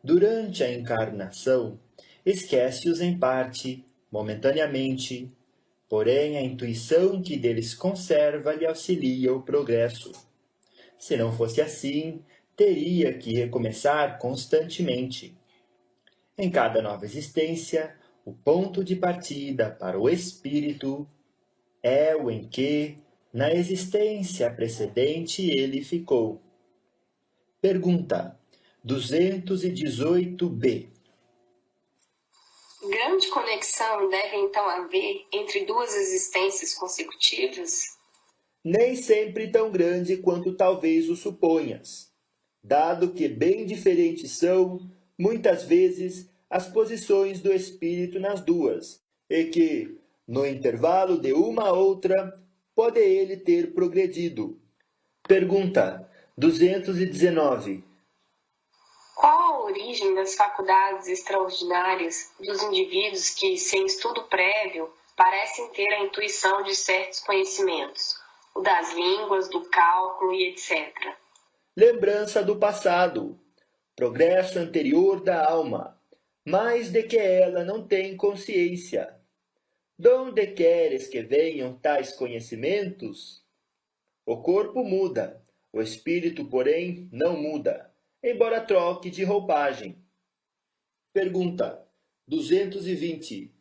Durante a encarnação, esquece-os em parte, momentaneamente, porém a intuição que deles conserva lhe auxilia o progresso. Se não fosse assim, teria que recomeçar constantemente. Em cada nova existência, o ponto de partida para o espírito é o em que, na existência precedente, ele ficou. Pergunta 218b. Grande conexão deve então haver entre duas existências consecutivas? Nem sempre tão grande quanto talvez o suponhas, dado que bem diferentes são, muitas vezes, as posições do espírito nas duas, e que, no intervalo de uma a outra, pode ele ter progredido. Pergunta 219. Qual a origem das faculdades extraordinárias dos indivíduos que, sem estudo prévio, parecem ter a intuição de certos conhecimentos, o das línguas, do cálculo e etc.? Lembrança do passado, progresso anterior da alma, mas de que ela não tem consciência. Donde queres que venham tais conhecimentos? O corpo muda, o espírito, porém, não muda, embora troque de roupagem. Pergunta 220.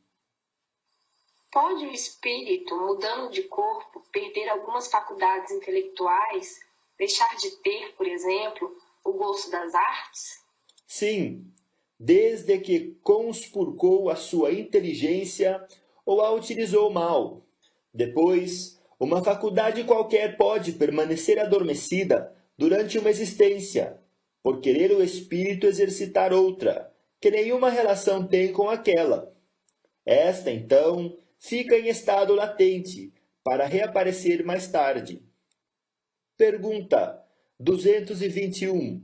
Pode o espírito, mudando de corpo, perder algumas faculdades intelectuais, deixar de ter, por exemplo, o gosto das artes? Sim, desde que conspurcou a sua inteligência ou a utilizou mal. Depois, uma faculdade qualquer pode permanecer adormecida durante uma existência, por querer o espírito exercitar outra, que nenhuma relação tem com aquela. Esta, então, fica em estado latente, para reaparecer mais tarde. Pergunta 221.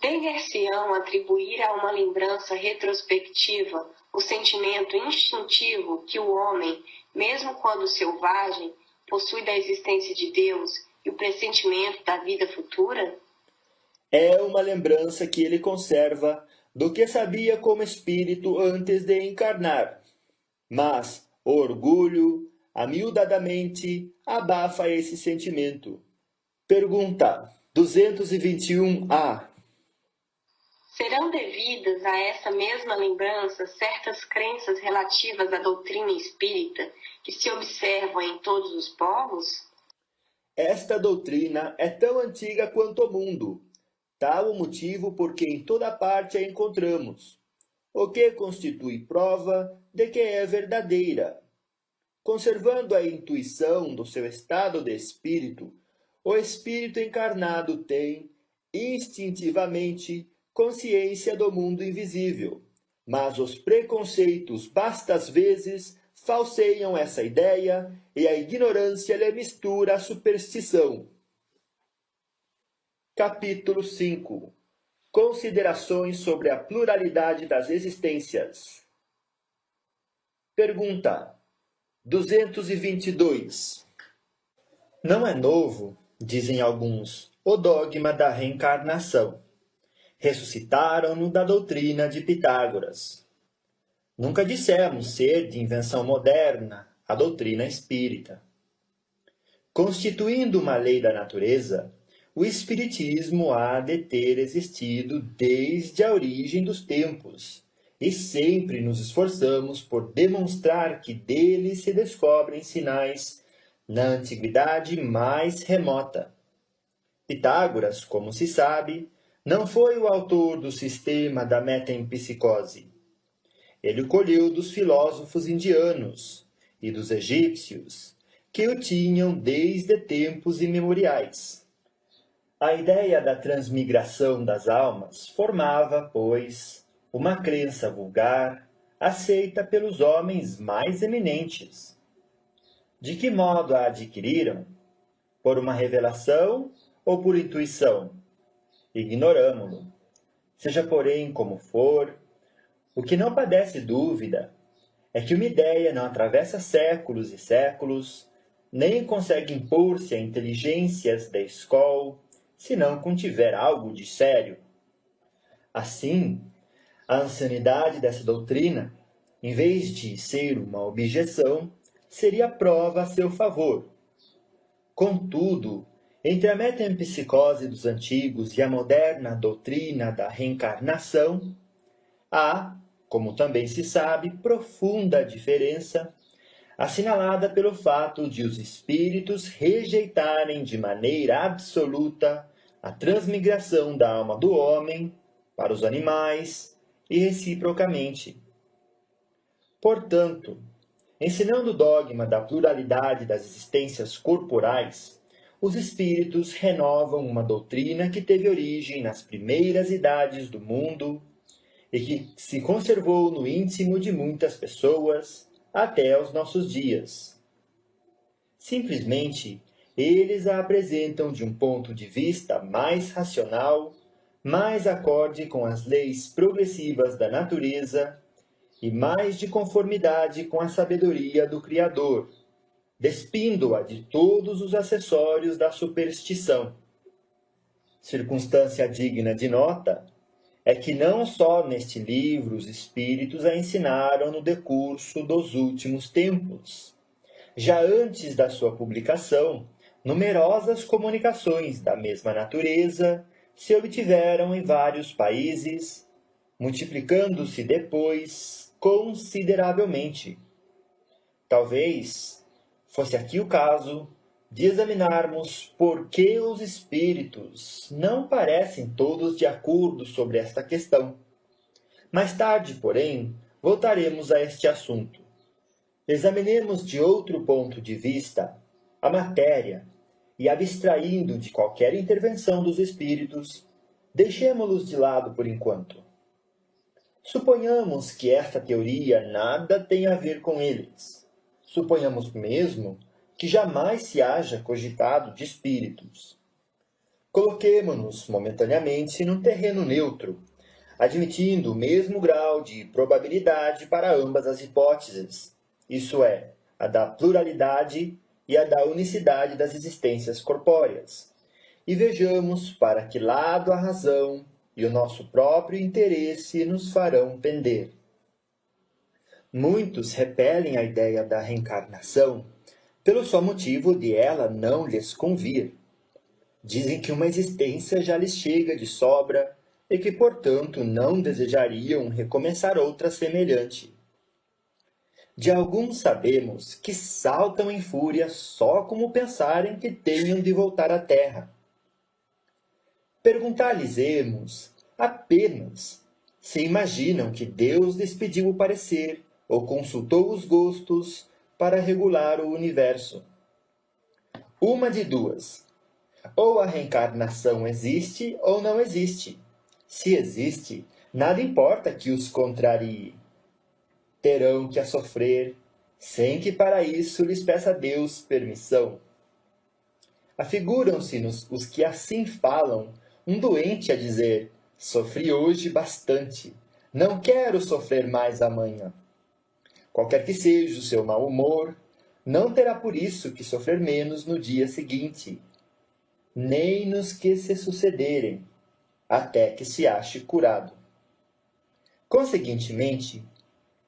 Dever-se-ão atribuir a uma lembrança retrospectiva o sentimento instintivo que o homem, mesmo quando selvagem, possui da existência de Deus e o pressentimento da vida futura? É uma lembrança que ele conserva do que sabia como espírito antes de encarnar. Mas o orgulho, amiudadamente, abafa esse sentimento. Pergunta 221a. Serão devidas a essa mesma lembrança certas crenças relativas à doutrina espírita que se observam em todos os povos? Esta doutrina é tão antiga quanto o mundo, tal o motivo por que em toda parte a encontramos, o que constitui prova de que é verdadeira. Conservando a intuição do seu estado de espírito, o espírito encarnado tem, instintivamente, consciência do mundo invisível, mas os preconceitos bastas vezes falseiam essa ideia e a ignorância lhe mistura a superstição. Capítulo 5. Considerações sobre a pluralidade das existências. Pergunta 222. Não é novo, dizem alguns, o dogma da reencarnação. Ressuscitaram-no da doutrina de Pitágoras. Nunca dissemos ser de invenção moderna a doutrina espírita. Constituindo uma lei da natureza, o espiritismo há de ter existido desde a origem dos tempos, e sempre nos esforçamos por demonstrar que dele se descobrem sinais na antiguidade mais remota. Pitágoras, como se sabe, não foi o autor do sistema da metempsicose. Ele colheu dos filósofos indianos e dos egípcios, que o tinham desde tempos imemoriais. A ideia da transmigração das almas formava, pois, uma crença vulgar, aceita pelos homens mais eminentes. De que modo a adquiriram? Por uma revelação ou por intuição? Ignoramo-lo. Seja, porém, como for, o que não padece dúvida é que uma ideia não atravessa séculos e séculos, nem consegue impor-se a inteligências da escola, se não contiver algo de sério. Assim, A ancianidade dessa doutrina, em vez de ser uma objeção, seria prova a seu favor. Contudo, entre a metempsicose dos antigos e a moderna doutrina da reencarnação, há, como também se sabe, profunda diferença, assinalada pelo fato de os espíritos rejeitarem de maneira absoluta a transmigração da alma do homem para os animais e reciprocamente. Portanto, ensinando o dogma da pluralidade das existências corporais, os espíritos renovam uma doutrina que teve origem nas primeiras idades do mundo e que se conservou no íntimo de muitas pessoas até os nossos dias. Simplesmente, eles a apresentam de um ponto de vista mais racional, mais acorde com as leis progressivas da natureza e mais de conformidade com a sabedoria do Criador, despindo-a de todos os acessórios da superstição. Circunstância digna de nota é que não só neste livro os espíritos a ensinaram no decurso dos últimos tempos. Já antes da sua publicação, numerosas comunicações da mesma natureza se obtiveram em vários países, multiplicando-se depois consideravelmente. Talvez fosse aqui o caso de examinarmos por que os espíritos não parecem todos de acordo sobre esta questão. Mais tarde, porém, voltaremos a este assunto. Examinemos de outro ponto de vista a matéria e, abstraindo de qualquer intervenção dos espíritos, deixemo-los de lado por enquanto. Suponhamos que esta teoria nada tem a ver com eles. Suponhamos mesmo que jamais se haja cogitado de espíritos. Coloquemo-nos momentaneamente num terreno neutro, admitindo o mesmo grau de probabilidade para ambas as hipóteses, isso é, a da pluralidade e a da unicidade das existências corpóreas, e vejamos para que lado a razão e o nosso próprio interesse nos farão pender. Muitos repelem a ideia da reencarnação pelo só motivo de ela não lhes convir. Dizem que uma existência já lhes chega de sobra e que, portanto, não desejariam recomeçar outra semelhante. De alguns sabemos que saltam em fúria só como pensarem que tenham de voltar à terra. Perguntar-lhes-emos apenas se imaginam que Deus lhes pediu o parecer ou consultou os gostos para regular o universo. Uma de duas. Ou a reencarnação existe ou não existe. Se existe, nada importa que os contrarie. Terão que a sofrer, sem que para isso lhes peça Deus permissão. Afiguram-se-nos os que assim falam, um doente a dizer: sofri hoje bastante, não quero sofrer mais amanhã. Qualquer que seja o seu mau humor, não terá por isso que sofrer menos no dia seguinte, nem nos que se sucederem, até que se ache curado. Conseguintemente,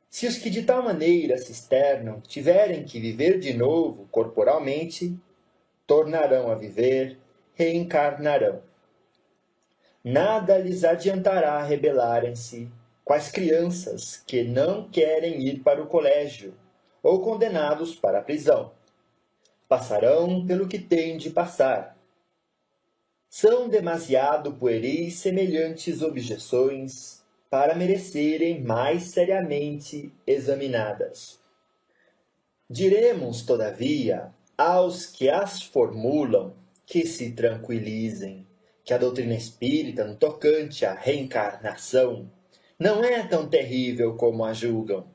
se os que de tal maneira se externam tiverem que viver de novo corporalmente, tornarão a viver, reencarnarão. Nada lhes adiantará rebelarem-se, quais crianças que não querem ir para o colégio, ou condenados para a prisão. Passarão pelo que têm de passar. São demasiado pueris semelhantes objeções para merecerem mais seriamente examinadas. Diremos, todavia, aos que as formulam, que se tranquilizem, que a doutrina espírita no tocante à reencarnação não é tão terrível como a julgam,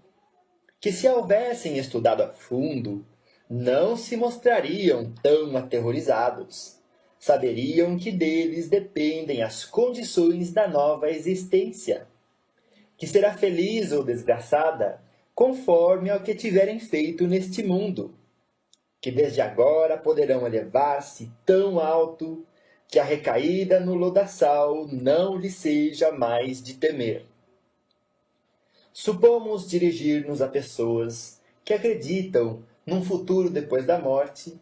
que se a houvessem estudado a fundo, não se mostrariam tão aterrorizados. Saberiam que deles dependem as condições da nova existência, que será feliz ou desgraçada conforme ao que tiverem feito neste mundo, que desde agora poderão elevar-se tão alto que a recaída no lodaçal não lhe seja mais de temer. Supomos dirigir-nos a pessoas que acreditam num futuro depois da morte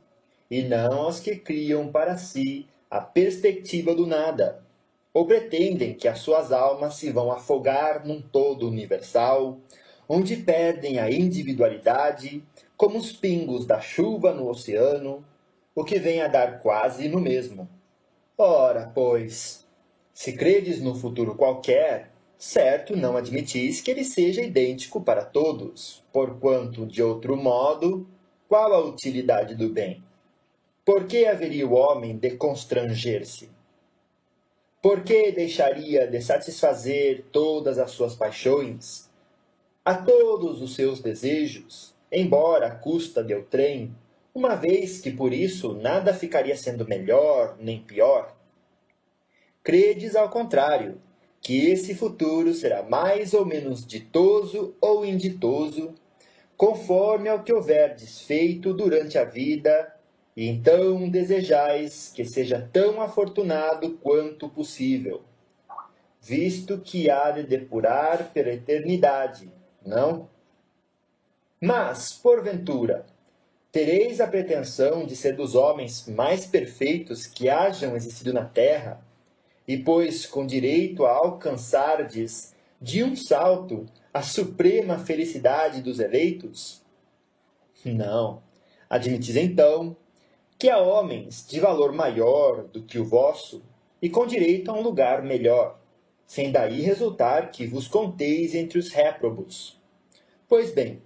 e não aos que criam para si a perspectiva do nada, ou pretendem que as suas almas se vão afogar num todo universal, onde perdem a individualidade como os pingos da chuva no oceano, o que vem a dar quase no mesmo. Ora, pois, se credes num futuro qualquer, certo não admitis que ele seja idêntico para todos, porquanto, de outro modo, qual a utilidade do bem? Por que haveria o homem de constranger-se? Por que deixaria de satisfazer todas as suas paixões, a todos os seus desejos, embora à custa de outrem, uma vez que por isso nada ficaria sendo melhor nem pior? Credes, ao contrário, que esse futuro será mais ou menos ditoso ou inditoso, conforme ao que houverdes feito durante a vida, e então desejais que seja tão afortunado quanto possível, visto que há de depurar pela eternidade, não? Mas, porventura, tereis a pretensão de ser dos homens mais perfeitos que hajam existido na terra, e pois com direito a alcançardes de um salto a suprema felicidade dos eleitos? Não. Admitis então que há homens de valor maior do que o vosso e com direito a um lugar melhor, sem daí resultar que vos conteis entre os réprobos. Pois bem,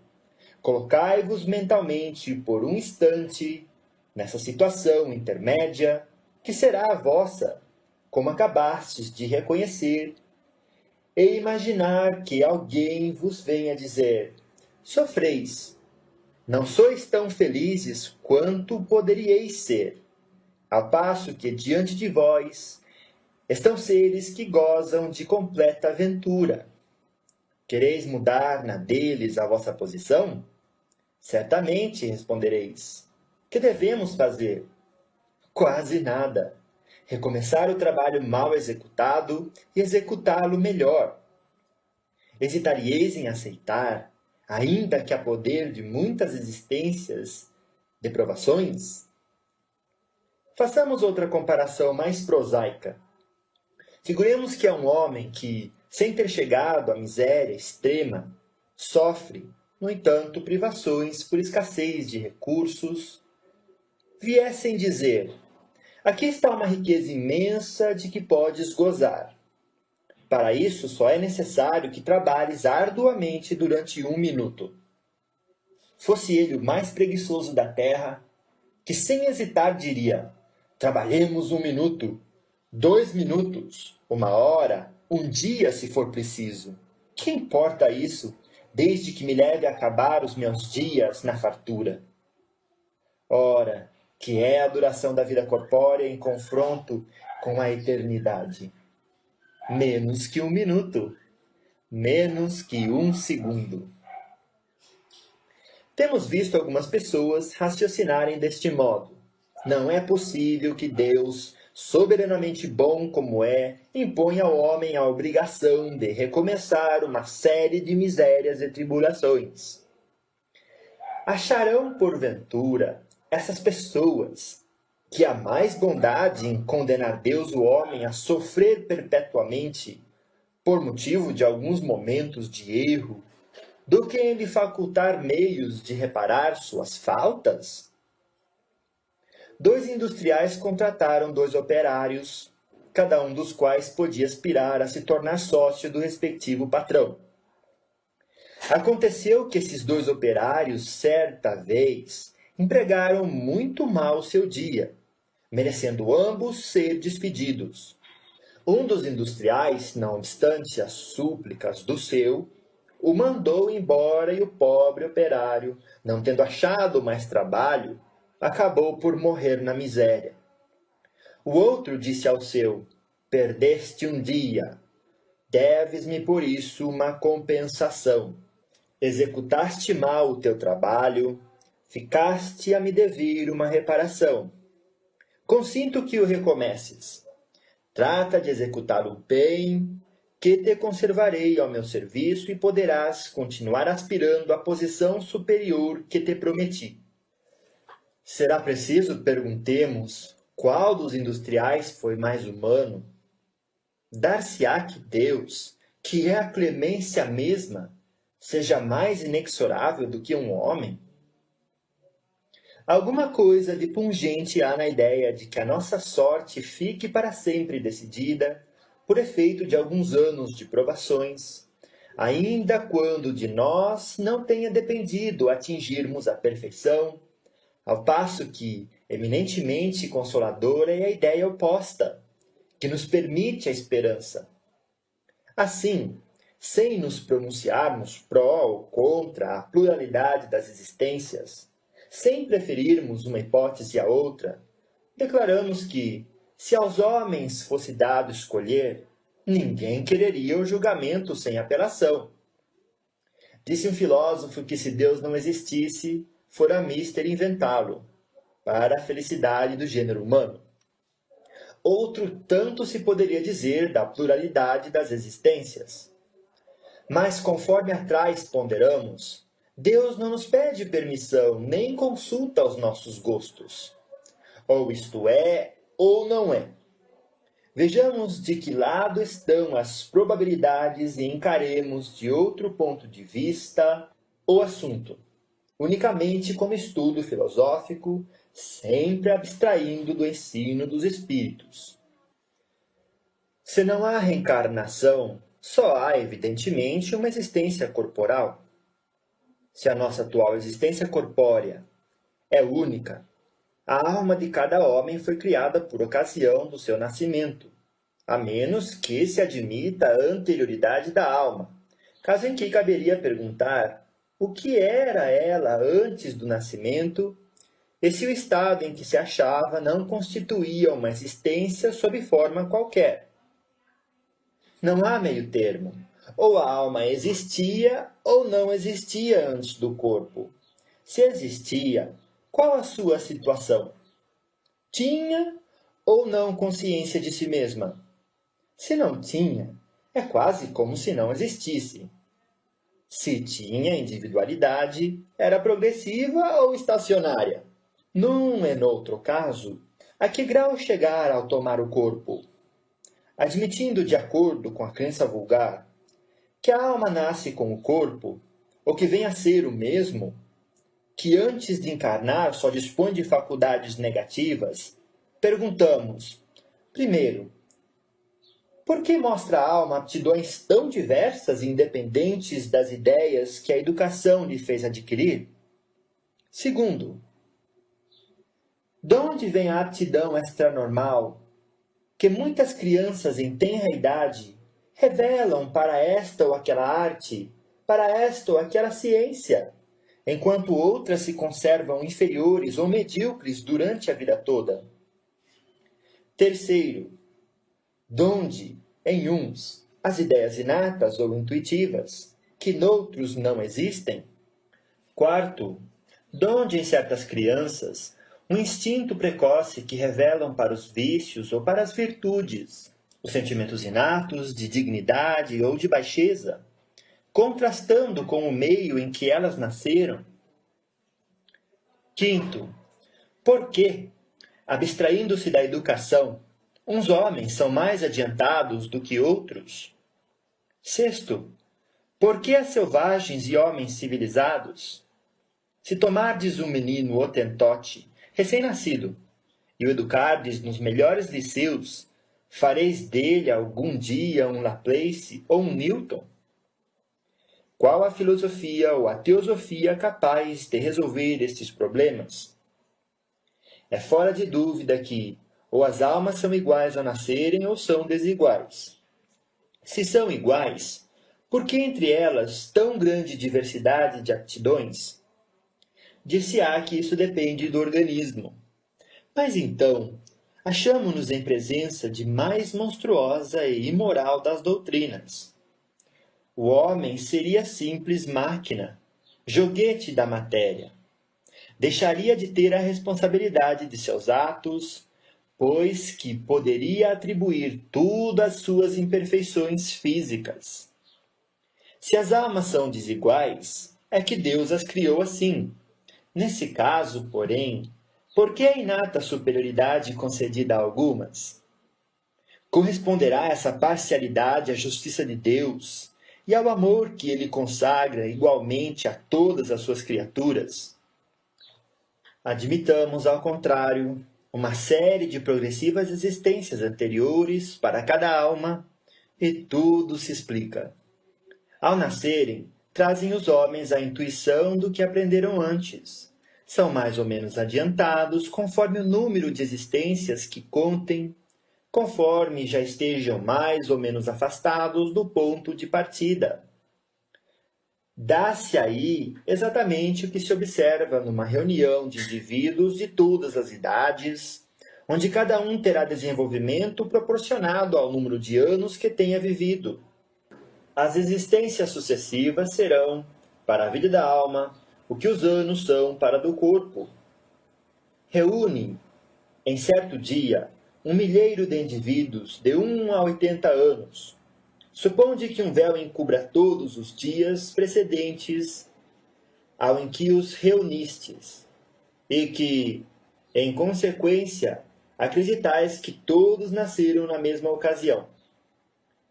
colocai-vos mentalmente por um instante nessa situação intermédia que será a vossa, como acabastes de reconhecer, e imaginar que alguém vos venha dizer: sofreis, não sois tão felizes quanto poderíeis ser, ao passo que diante de vós estão seres que gozam de completa aventura. Quereis mudar na deles a vossa posição? Certamente, respondereis. Que devemos fazer? Quase nada. Recomeçar o trabalho mal executado e executá-lo melhor. Hesitaríeis em aceitar, ainda que a poder de muitas existências, deprovações? Façamos outra comparação mais prosaica. Figuremos que é um homem que, sem ter chegado à miséria extrema, sofre, no entanto, privações por escassez de recursos, viessem dizer: aqui está uma riqueza imensa de que podes gozar. Para isso, só é necessário que trabalhes arduamente durante 1 minuto. Fosse ele o mais preguiçoso da terra, que sem hesitar diria: trabalhemos 1 minuto, 2 minutos, 1 hora, 1 dia, se for preciso. Que importa isso, desde que me leve a acabar os meus dias na fartura? Ora, que é a duração da vida corpórea em confronto com a eternidade? Menos que 1 minuto, menos que 1 segundo. Temos visto algumas pessoas raciocinarem deste modo. Não é possível que Deus, soberanamente bom como é, imponha ao homem a obrigação de recomeçar uma série de misérias e tribulações. Acharão, porventura, essas pessoas que há mais bondade em condenar Deus o homem a sofrer perpetuamente por motivo de alguns momentos de erro, do que em lhe facultar meios de reparar suas faltas? 2 industriais contrataram 2 operários, cada um dos quais podia aspirar a se tornar sócio do respectivo patrão. Aconteceu que esses 2 operários, certa vez, empregaram muito mal seu dia, merecendo ambos ser despedidos. Um dos industriais, não obstante as súplicas do seu, o mandou embora e o pobre operário, não tendo achado mais trabalho, acabou por morrer na miséria. O outro disse ao seu: perdeste um dia, deves-me por isso uma compensação. Executaste mal o teu trabalho, ficaste a me dever uma reparação. Consinto que o recomeces. Trata de executá-lo bem, que te conservarei ao meu serviço e poderás continuar aspirando à posição superior que te prometi. Será preciso perguntemos qual dos industriais foi mais humano? Dar-se-á que Deus, que é a clemência mesma, seja mais inexorável do que um homem? Alguma coisa de pungente há na ideia de que a nossa sorte fique para sempre decidida por efeito de alguns anos de provações, ainda quando de nós não tenha dependido atingirmos a perfeição, ao passo que, eminentemente consoladora, é a ideia oposta, que nos permite a esperança. Assim, sem nos pronunciarmos pró ou contra a pluralidade das existências, sem preferirmos uma hipótese à outra, declaramos que, se aos homens fosse dado escolher, ninguém quereria o julgamento sem apelação. Disse um filósofo que se Deus não existisse, fora mister inventá-lo, para a felicidade do gênero humano. Outro tanto se poderia dizer da pluralidade das existências. Mas, conforme atrás ponderamos, Deus não nos pede permissão nem consulta aos nossos gostos. Ou isto é, ou não é. Vejamos de que lado estão as probabilidades e encaremos de outro ponto de vista o assunto, unicamente como estudo filosófico, sempre abstraindo do ensino dos espíritos. Se não há reencarnação, só há, evidentemente, uma existência corporal. Se a nossa atual existência corpórea é única, a alma de cada homem foi criada por ocasião do seu nascimento, a menos que se admita a anterioridade da alma, caso em que caberia perguntar o que era ela antes do nascimento e se o estado em que se achava não constituía uma existência sob forma qualquer. Não há meio termo. Ou a alma existia ou não existia antes do corpo. Se existia, qual a sua situação? Tinha ou não consciência de si mesma? Se não tinha, é quase como se não existisse. Se tinha individualidade, era progressiva ou estacionária? Num e noutro caso, a que grau chegar ao tomar o corpo? Admitindo, de acordo com a crença vulgar, que a alma nasce com o corpo, ou que vem a ser o mesmo, que antes de encarnar só dispõe de faculdades negativas, perguntamos, primeiro, por que mostra a alma aptidões tão diversas e independentes das ideias que a educação lhe fez adquirir? Segundo, de onde vem a aptidão extranormal que muitas crianças em tenra idade revelam para esta ou aquela arte, para esta ou aquela ciência, enquanto outras se conservam inferiores ou medíocres durante a vida toda? Terceiro, donde, em uns, as ideias inatas ou intuitivas, que noutros não existem? Quarto, donde em certas crianças, um instinto precoce que revelam para os vícios ou para as virtudes, os sentimentos inatos de dignidade ou de baixeza, contrastando com o meio em que elas nasceram? Quinto, por que, abstraindo-se da educação, uns homens são mais adiantados do que outros? Sexto, por que as selvagens e homens civilizados? Se tomardes um menino hotentote, recém-nascido, e o educardes nos melhores liceus, fareis dele algum dia um Laplace ou um Newton? Qual a filosofia ou a teosofia capaz de resolver estes problemas? É fora de dúvida que ou as almas são iguais ao nascerem ou são desiguais. Se são iguais, por que entre elas tão grande diversidade de aptidões? Dir-se-á que isso depende do organismo. Mas então, achamo-nos em presença de mais monstruosa e imoral das doutrinas. O homem seria simples máquina, joguete da matéria. Deixaria de ter a responsabilidade de seus atos, pois que poderia atribuir tudo às suas imperfeições físicas. Se as almas são desiguais, é que Deus as criou assim. Nesse caso, porém, por que a inata superioridade concedida a algumas? Corresponderá essa parcialidade à justiça de Deus e ao amor que ele consagra igualmente a todas as suas criaturas? Admitamos, ao contrário, uma série de progressivas existências anteriores para cada alma, e tudo se explica. Ao nascerem, trazem os homens a intuição do que aprenderam antes. São mais ou menos adiantados conforme o número de existências que contem, conforme já estejam mais ou menos afastados do ponto de partida. Dá-se aí exatamente o que se observa numa reunião de indivíduos de todas as idades, onde cada um terá desenvolvimento proporcionado ao número de anos que tenha vivido. As existências sucessivas serão, para a vida da alma, o que os anos são para a do corpo. Reúne, em certo dia, 1 milheiro de indivíduos de 1 a 80 anos. Suponde que um véu encubra todos os dias precedentes ao em que os reunistes, e que, em consequência, acreditais que todos nasceram na mesma ocasião.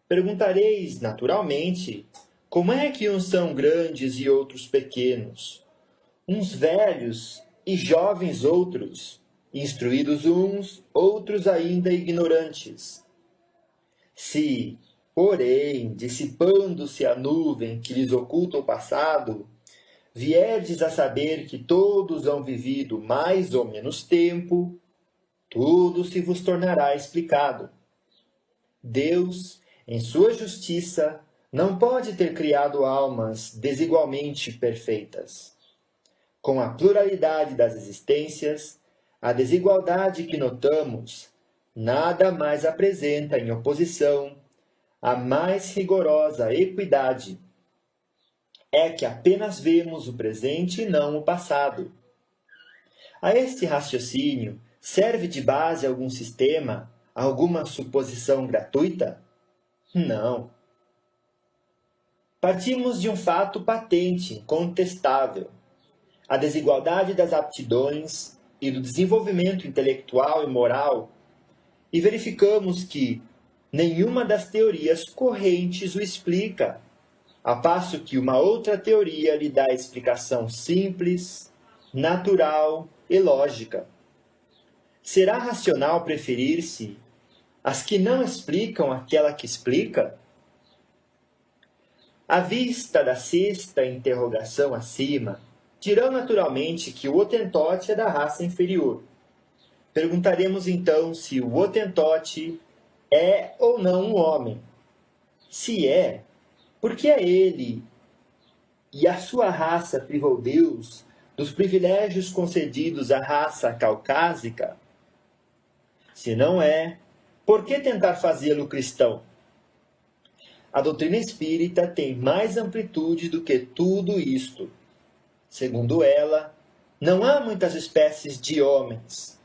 Perguntareis, naturalmente, como é que uns são grandes e outros pequenos, uns velhos e jovens outros, instruídos uns, outros ainda ignorantes. Se, porém, dissipando-se a nuvem que lhes oculta o passado, vierdes a saber que todos hão vivido mais ou menos tempo, tudo se vos tornará explicado. Deus, em sua justiça, não pode ter criado almas desigualmente perfeitas. Com a pluralidade das existências, a desigualdade que notamos nada mais apresenta em oposição à mais rigorosa equidade. É que apenas vemos o presente e não o passado. A este raciocínio serve de base algum sistema, alguma suposição gratuita? Não. Partimos de um fato patente, incontestável. A desigualdade das aptidões e do desenvolvimento intelectual e moral, e verificamos que nenhuma das teorias correntes o explica, a passo que uma outra teoria lhe dá explicação simples, natural e lógica. Será racional preferir-se as que não explicam aquela que explica? À vista da sexta interrogação acima, dirão naturalmente que o Hotentote é da raça inferior. Perguntaremos então se o Hotentote é ou não um homem. Se é, por que é ele e a sua raça privou Deus dos privilégios concedidos à raça caucásica? Se não é, por que tentar fazê-lo cristão? A doutrina espírita tem mais amplitude do que tudo isto. Segundo ela, não há muitas espécies de homens.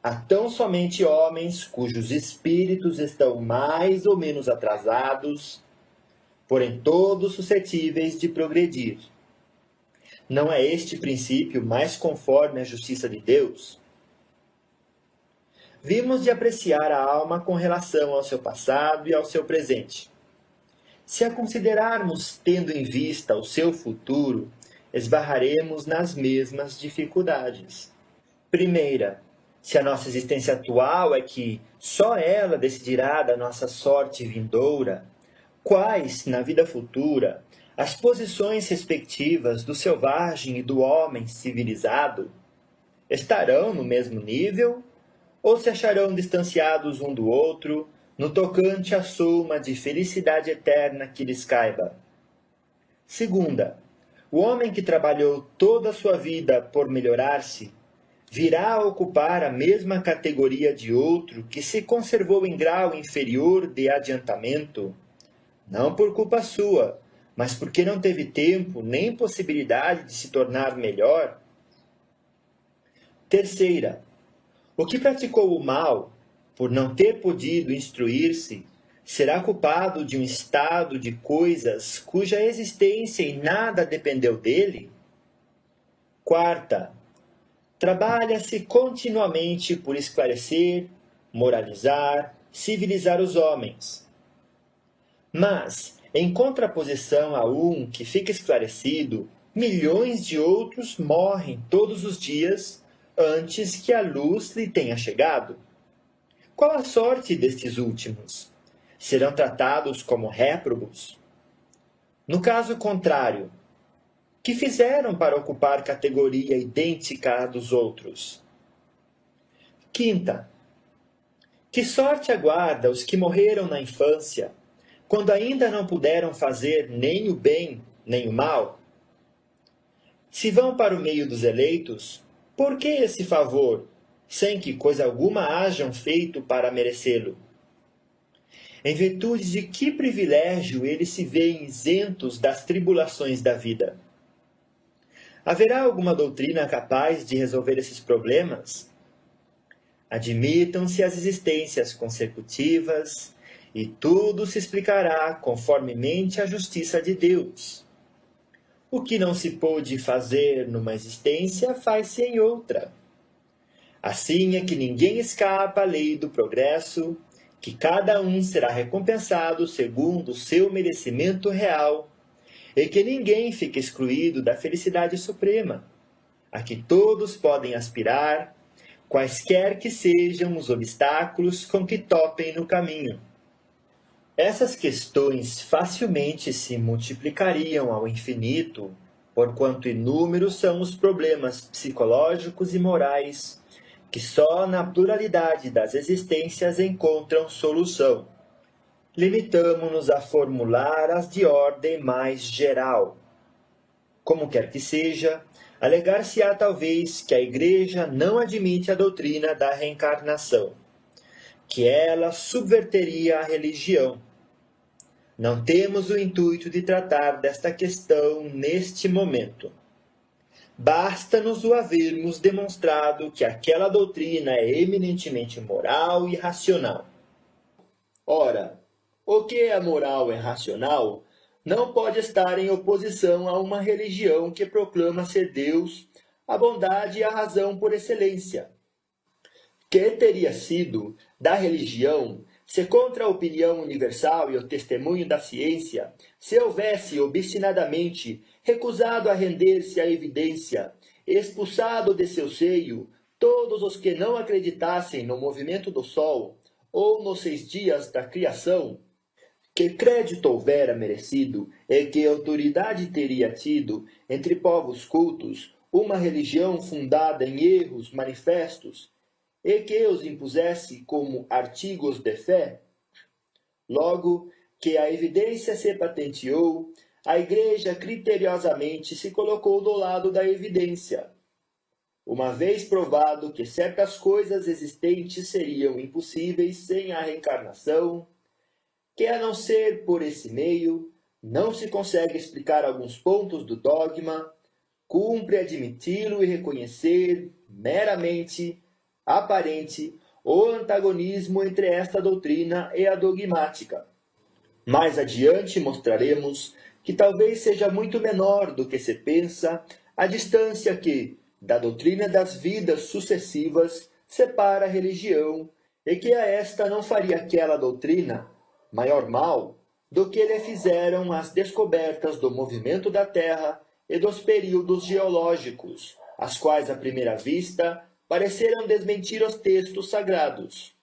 Há tão somente homens cujos espíritos estão mais ou menos atrasados, porém todos suscetíveis de progredir. Não é este princípio mais conforme à justiça de Deus? Vimos de apreciar a alma com relação ao seu passado e ao seu presente. Se a considerarmos tendo em vista o seu futuro, esbarraremos nas mesmas dificuldades. Primeira, se a nossa existência atual é que só ela decidirá da nossa sorte vindoura, quais, na vida futura, as posições respectivas do selvagem e do homem civilizado? Estarão no mesmo nível ou se acharão distanciados um do outro no tocante à soma de felicidade eterna que lhes caiba? Segunda, o homem que trabalhou toda a sua vida por melhorar-se, virá a ocupar a mesma categoria de outro que se conservou em grau inferior de adiantamento, não por culpa sua, mas porque não teve tempo nem possibilidade de se tornar melhor? Terceira, o que praticou o mal por não ter podido instruir-se, será culpado de um estado de coisas cuja existência em nada dependeu dele? Quarta, trabalha-se continuamente por esclarecer, moralizar, civilizar os homens. Mas, em contraposição a um que fica esclarecido, milhões de outros morrem todos os dias antes que a luz lhe tenha chegado. Qual a sorte destes últimos? Serão tratados como réprobos? No caso contrário, que fizeram para ocupar categoria idêntica à dos outros? Quinta, que sorte aguarda os que morreram na infância, quando ainda não puderam fazer nem o bem, nem o mal? Se vão para o meio dos eleitos, por que esse favor, sem que coisa alguma hajam feito para merecê-lo? Em virtude de que privilégio eles se veem isentos das tribulações da vida? Haverá alguma doutrina capaz de resolver esses problemas? Admitam-se as existências consecutivas, e tudo se explicará conformemente à justiça de Deus. O que não se pôde fazer numa existência, faz-se em outra. Assim é que ninguém escapa à lei do progresso, que cada um será recompensado segundo o seu merecimento real, e que ninguém fica excluído da felicidade suprema, a que todos podem aspirar, quaisquer que sejam os obstáculos com que topem no caminho. Essas questões facilmente se multiplicariam ao infinito, porquanto inúmeros são os problemas psicológicos e morais que só na pluralidade das existências encontram solução. Limitamo-nos a formular as de ordem mais geral. Como quer que seja, alegar-se-á talvez que a Igreja não admite a doutrina da reencarnação, que ela subverteria a religião. Não temos o intuito de tratar desta questão neste momento. Basta-nos o havermos demonstrado que aquela doutrina é eminentemente moral e racional. Ora, o que é moral e racional não pode estar em oposição a uma religião que proclama ser Deus, a bondade e a razão por excelência. Que teria sido da religião se contra a opinião universal e o testemunho da ciência se houvesse obstinadamente recusado a render-se à evidência, expulsado de seu seio todos os que não acreditassem no movimento do Sol ou nos 6 dias da criação? Que crédito houvera merecido e que autoridade teria tido entre povos cultos uma religião fundada em erros manifestos e que os impusesse como artigos de fé? Logo que a evidência se patenteou, a Igreja criteriosamente se colocou do lado da evidência. Uma vez provado que certas coisas existentes seriam impossíveis sem a reencarnação, que a não ser por esse meio, não se consegue explicar alguns pontos do dogma, cumpre admiti-lo e reconhecer meramente aparente o antagonismo entre esta doutrina e a dogmática. Mais adiante mostraremos que talvez seja muito menor do que se pensa a distância que, da doutrina das vidas sucessivas, separa a religião, e que a esta não faria aquela doutrina maior mal do que lhe fizeram as descobertas do movimento da Terra e dos períodos geológicos, as quais, à primeira vista, pareceram desmentir os textos sagrados.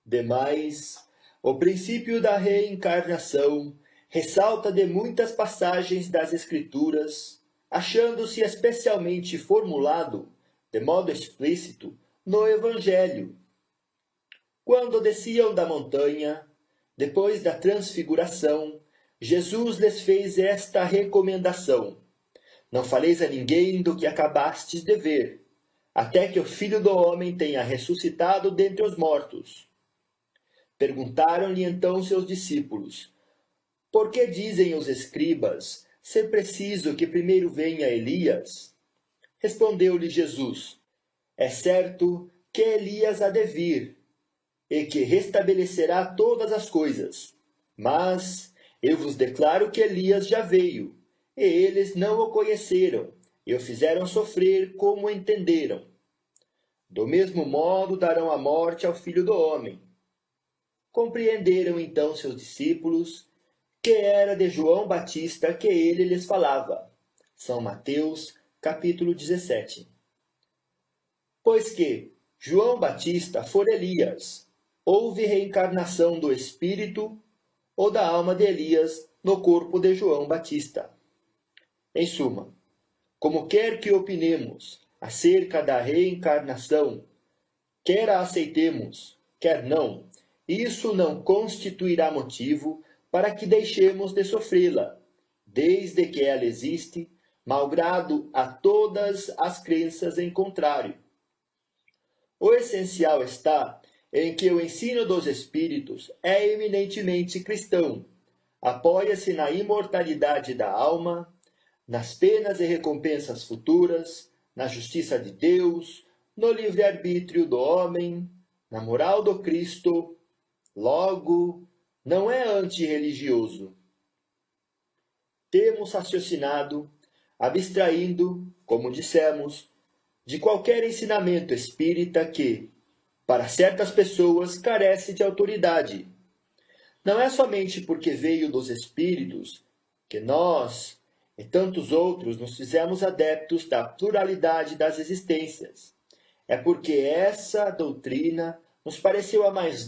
Demais, o princípio da reencarnação ressalta de muitas passagens das Escrituras, achando-se especialmente formulado, de modo explícito, no Evangelho. Quando desciam da montanha, depois da transfiguração, Jesus lhes fez esta recomendação: não faleis a ninguém do que acabastes de ver, até que o Filho do Homem tenha ressuscitado dentre os mortos. Perguntaram-lhe então seus discípulos: por que dizem os escribas ser preciso que primeiro venha Elias? Respondeu-lhe Jesus: é certo que Elias há de vir, e que restabelecerá todas as coisas. Mas eu vos declaro que Elias já veio, e eles não o conheceram, e o fizeram sofrer como entenderam. Do mesmo modo darão a morte ao Filho do Homem. Compreenderam então seus discípulos que era de João Batista que ele lhes falava. São Mateus, capítulo 17. Pois que João Batista for Elias, houve reencarnação do espírito ou da alma de Elias no corpo de João Batista. Em suma, como quer que opinemos acerca da reencarnação, quer a aceitemos, quer não, isso não constituirá motivo para que deixemos de sofrê-la, desde que ela existe, malgrado a todas as crenças em contrário. O essencial está em que o ensino dos espíritos é eminentemente cristão, apoia-se na imortalidade da alma, nas penas e recompensas futuras, na justiça de Deus, no livre-arbítrio do homem, na moral do Cristo. Logo, não é antirreligioso. Temos raciocinado, abstraindo, como dissemos, de qualquer ensinamento espírita que, para certas pessoas, carece de autoridade. Não é somente porque veio dos espíritos que nós e tantos outros nos fizemos adeptos da pluralidade das existências. É porque essa doutrina nos pareceu a mais